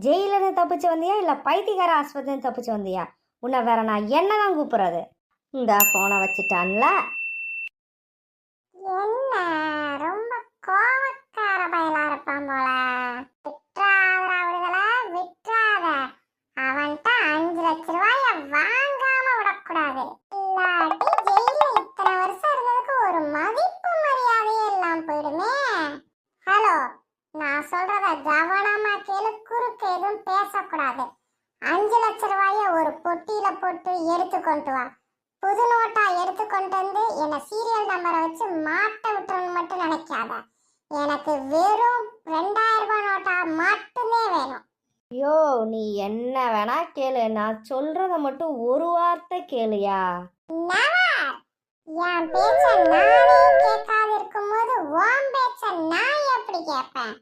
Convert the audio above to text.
ஜெயிலிருந்து தப்பிச்சு வந்தியா இல்லை பைத்தியக்கார ஆஸ்பத்திரி தப்பிச்சு வந்தியா? உன்னை வேற நான் என்ன தான் கூப்பிட்றது? இந்த ஃபோனை வச்சுட்டான்ல. என்ன ரொம்ப கோவக்கார பயலா இருப்பான் போல. விட்டுறாதடா விடுதலை, விட்டுறாத. அவன்கிட்ட 5 லட்ச ரூபாய வாங்காம விடக்கூடாது. இல்லாட்டி ஜெயில இத்தனை வருஷம் இருந்ததுக்கு ஒரு மதிப்பு மரியாதையே எல்லாம் போயிடுமே. ஹலோ, நான் சொல்றத கவனமா கேளு, குறுக்கு எதுவும் பேசக்கூடாது. 5 லட்ச ரூபாய ஒரு பொட்டியில போட்டு எடுத்து கொண்டு வா. புது நோட்டா எடுத்து கொண்டு வந்து என்ன சீரியல் நம்பரை வச்சு மாட்ட விட்டுறன்னு மட்டும் நினைக்காத. எனக்கு வெறும் 2000 ரூபாய் நோட்டா மட்டுமே வேணும். ஐயோ, நீ என்ன வேணா கேளு, நான் சொல்றத மட்டும் ஒரு வார்த்தை கேளுயா. என் பேச்ச நானே கேட்காது இருக்கும்போது உன் பேச்ச நான் எப்படி கேட்பேன்?